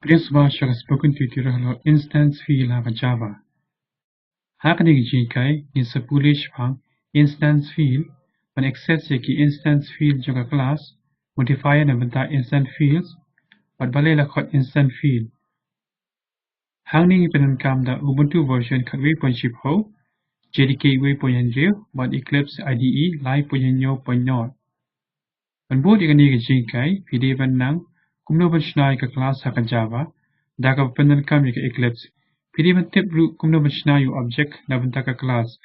Presbasha spoken tutorial instance field of Java. Hakni GK is a Polish pang instance field when access ki instance field joka class modifier na benta instant fields but balela khot instant field. Hangning pen kam da Ubuntu version khatwe ponship ho JDK way ponyanjil but Eclipse IDE live ponyanyo ponyot. When both igani GK video nang kumno bachnai ka class haka Java daga pendan kam ka Eclipse Pili tip root kumno bachna yu object na benta ka class.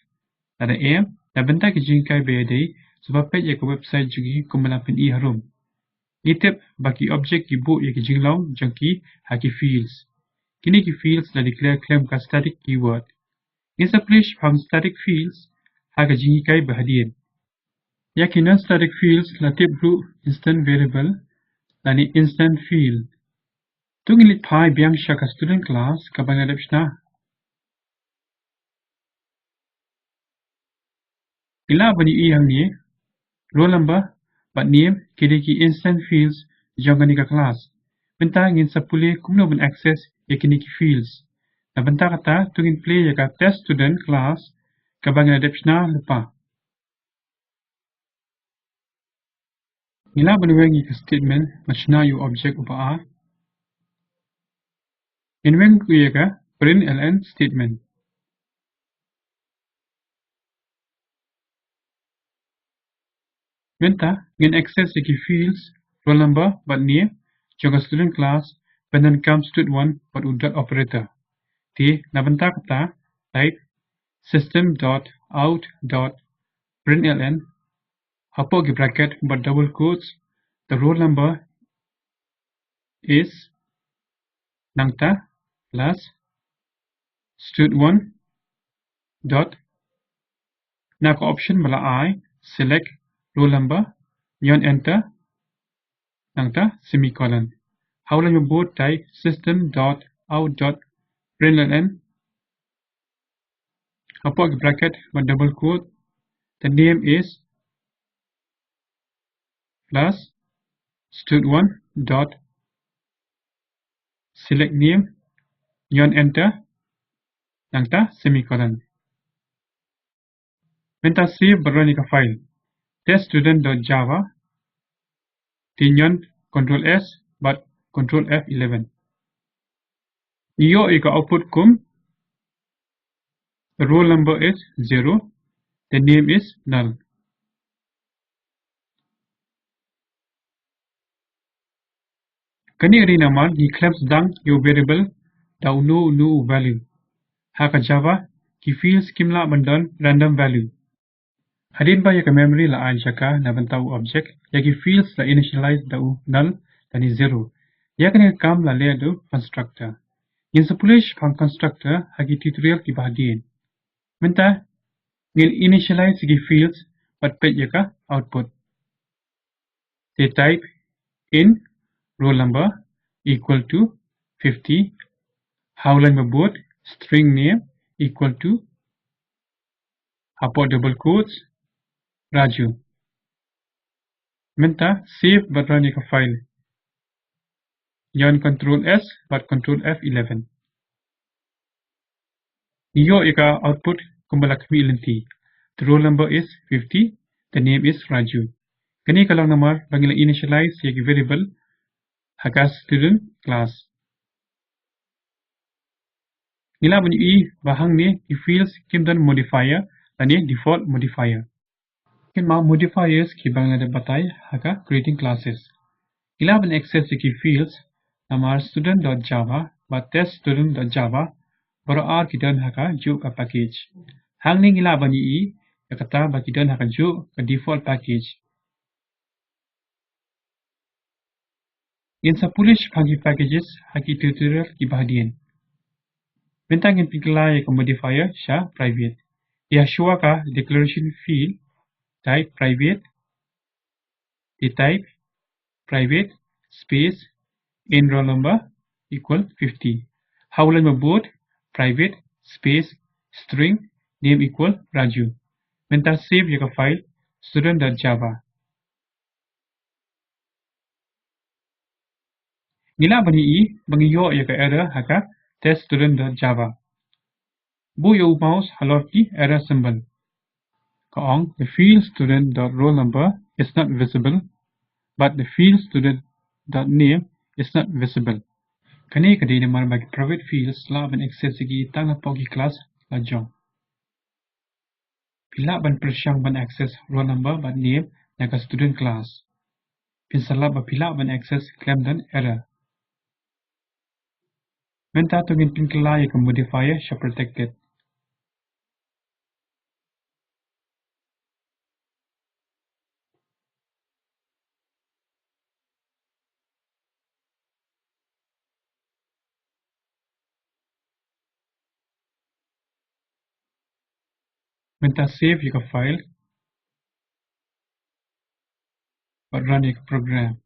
Ada aim na benta ki jingkai bede sebab page ya ka website jugi kumala pen I harum. Itip baki object ki bu ya ki jinglong jangki haki fields. Kini ki fields na declare claim ka static keyword. Establish from static fields haka jingkai bahadien. Ya ki non-static fields la tip root instant variable lani instant field. Tungilit pai biang shaka student class ka bangadapshna. Ila bani yang ni roll number but name kini ki instant fields jangani ka class. Benta ngin sapule kumno ben access ya kini ki fields. Na benta kata tungin play ya ka test student class ka bangin adapshna lupa. Ila bani wengi ka statement machna yu object upa a. In weng ku ya ka print ln statement. Benta ngin access ya ki fields roll number but name janga student class then comes stud1 but dot operator. Di nabenta kata type system.out.println hapo ki bracket but double quotes the roll number is nangta plus stud1 dot na ko option bala I select roll number yon enter nangta semicolon. How long you both type system.out.println hapo ki bracket but double quote the name is plus stud1 dot select name yon enter nangta semicolon. Benta save barani ka file teststudent.java tinyon control S but control F11. Iyo ika output kum the roll number is 0 the name is null. Kani ri naman he claims dang your variable da no value. Haka Java ki fields kimla bandan random value. Hadin ba ya ka memory la ail shaka na bantau object ya ki fields la initialize da null tani 0. Ya kani kam la le do constructor. In Polish from constructor hagi tutorial ki bahadien. Menta ngil initialize ki fields but page ya ka output. They type in roll number equal to 50. Howlan mabot string name equal to hapo double quotes Raju. Menta save but run ka file. Yon control S but control F11. Yo ika output kumbala kami ilanti. The roll number is 50. The name is Raju. Kani kalang namar bangila initialize yaki variable hakas student class. Nila bunyi I bahang ni I fields kimdan modifier ani default modifier. Kin ma modifiers ki bangla batai haka creating classes. Ila ban access yaki fields namar student.java but teststudent.java baru R kita haka jo ka package. Hang ni ila bani I kata baki dan haka jo ka default package. In sa Polish pagi packages haki tutorial ki bahadien. Bentang in pikla ya ka modifier sha private. Ya shua ka declaration field type private. The type private space in roll number equal 50. Howlan mabot private space string name equal Raju. Benta save ya ka file student.java. Ngila bani I bagi yo ya ka error haka test student.java. Bu yo mouse halor ki error symbol. Kaong the field student.roll number is not visible, but the field student.name is not visible. Kani kadi naman bagi private fields la ban access gi tang pogi class la jong. Pila ban persyang ban access roll number ban name naga student class. Pinsala ba pila ban access claim dan error. Menta tungin pinkala ya modifier sha protected. Menta save ya file but run ya program.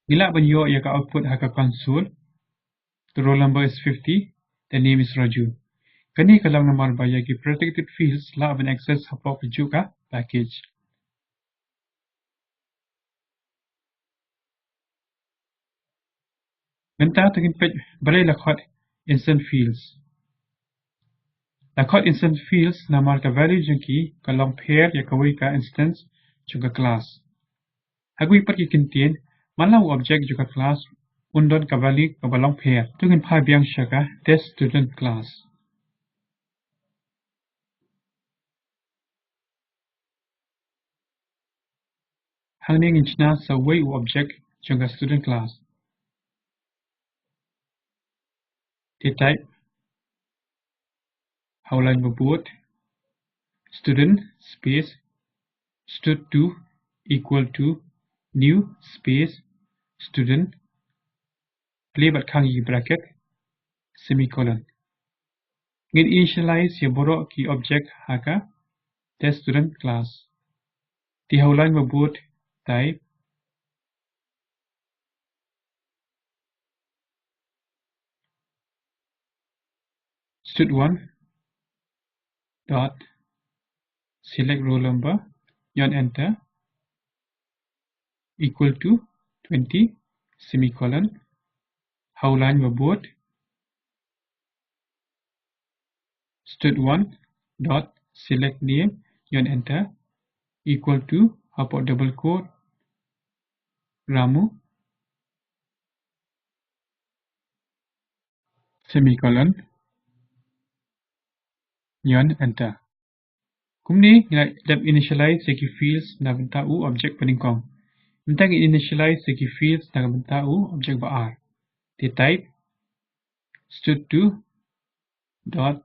Bila ban yo ya output haka console. The roll number is 50. The name is Raju. Kani kalang namar ba ya protected fields la ban access hapok juga package. Menta tungin page balay lakhot instant fields. Lakhot instant fields namar ka value jengki kalong pair ya kawai ka instance juga class. Hagui pat ki contain malau object juga class undon ka value ka balong pair. Tungin pa biang syaka test student class. Hangning inchna sa way object juga student class. The type howline bebut student space stud2 equal to new space student play bat khangi bracket semicolon. Ngin initialize ya borok ki object haka test student class. The howline bebut type stud1 dot select roll number yon enter equal to 20 semicolon howline bebut stud1 dot select name yon enter equal to hapok double quote Ramu semicolon yon enter. Kumni lab initialize seki fields na benta u object peningkong. Mentang initialize seki fields na benta u object ba r. The type stud2 dot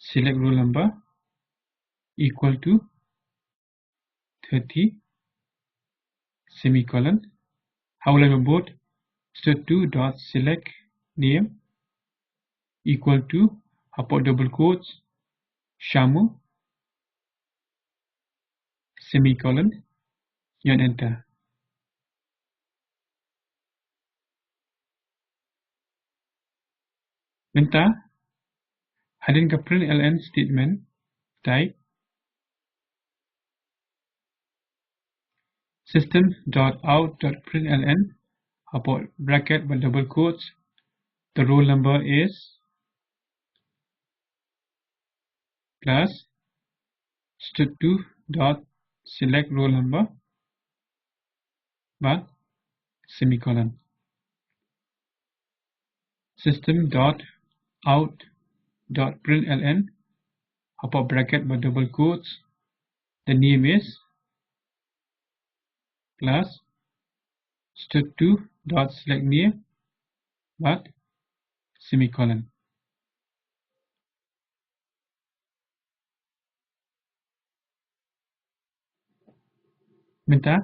select roll number equal to 30 semicolon howline bebut stud2 dot select name equal to hapok double quotes Shamu semicolon yon enter. Menta hadin ka println statement type system.out.println hapok bracket but double quotes the roll number is plus stud2 dot select roll number but semicolon system.out.println hapok bracket but double quotes the name is plus stud2 dot select name but semicolon. Minta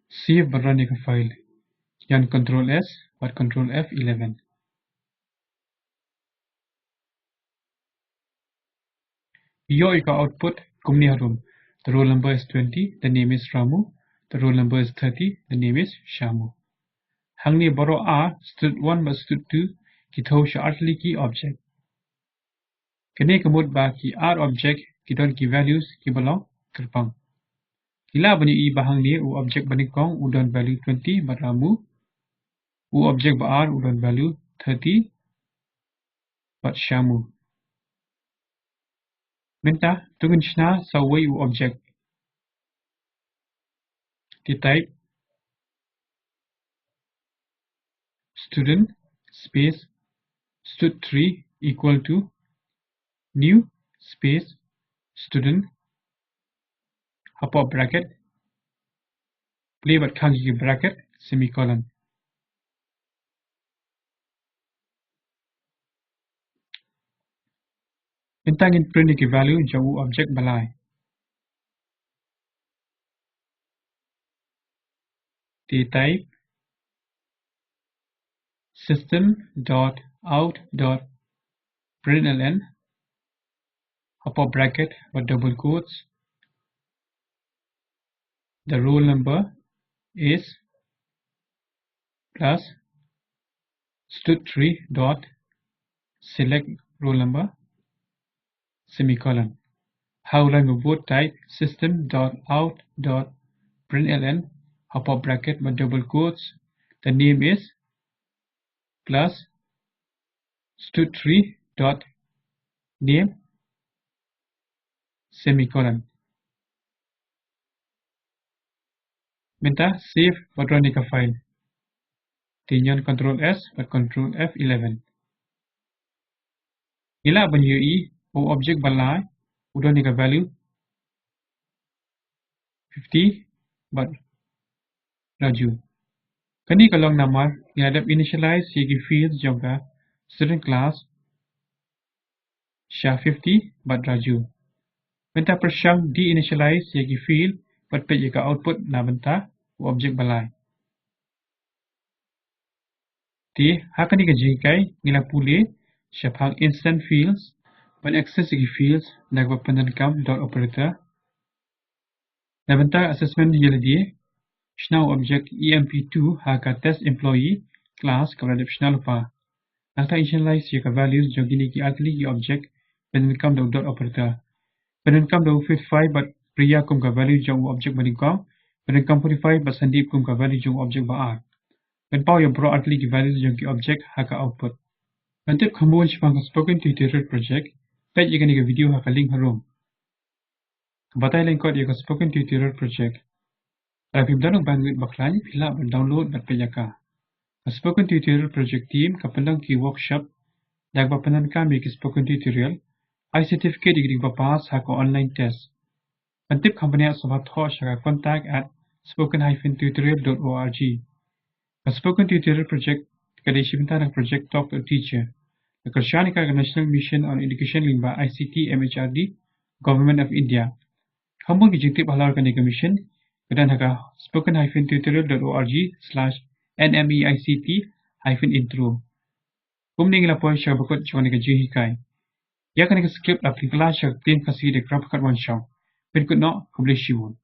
save berani ke file yang Ctrl S buat Ctrl F11. Yo ika output kumni harum. The roll number is 20, the name is Ramu. The roll number is 30, the name is Shamu. Hangni boro R stud1 but stud2 ki thau shartly ki object. Kene kemud ba ki R object ki don ki values ki belong kerpang. Kila banyak i bahang ni u objek banikong udon value 20 baramu u objek baar udon value 30 bat shamu. Minta tungin shna sawai u objek. Di type student space stud3 equal to new space student hapa bracket play bat khagi bracket semicolon. Intangin print ki value jauh objek balai. Di type system.out.println upper bracket or double quotes the roll number is plus stud3 dot select roll number semicolon. Howlang both type system.out.println upper bracket or double quotes the name is plus stud3 dot name semicolon. Minta save Patronica file. Tinyon Ctrl S but Ctrl F11. Ila banyu i o object balai Patronica value 50 but raju. Kani kalong namar ngadap initialize yagi fields jongka student class sha 50 but raju. Minta persyang de-initialize yagi field but pejika output na benta o object balai. Di hakani ka jikai nila puli syapang instant fields but access yagi fields nagwa penankam dot operator. Na benta assessment yaladi Shna object emp2 haka test employee class kaladap shna lupa. Nata initialize yaka values jogini ki akli ki object penankam dot operator. Penankam dot 55 but priya kum ka value jong object banikam. Penankam 45 but sandip kum ka value jong object baar. Penpau yang pro akli ki values jong ki object haka output. Nantip khamun shpang spoken tutorial project. Page yaka ni video haka link harum. Kabatay link code yaka spoken tutorial project. Rapim danong bandwidth baklan pila download bat pejaka. Spoken tutorial project team kapandang ki workshop dagba panan kami ki spoken tutorial I certificate digri pass hako online test. Pantip company sobat ho shaka contact at spoken-tutorial.org. Spoken tutorial project kadeshimta ng project talk to teacher. The Krishyanika National Mission on Education limba ICT MHRD Government of India. Kamu kijintip halar kanika mission Kedan haka spoken-tutorial.org/nmeict-intro. Kumning lapoy siya bakot siya kanika jihikai. Ya kanika script aplikala siya tim kasi de krap kat wan siya. Pinkut no, kublish siwon.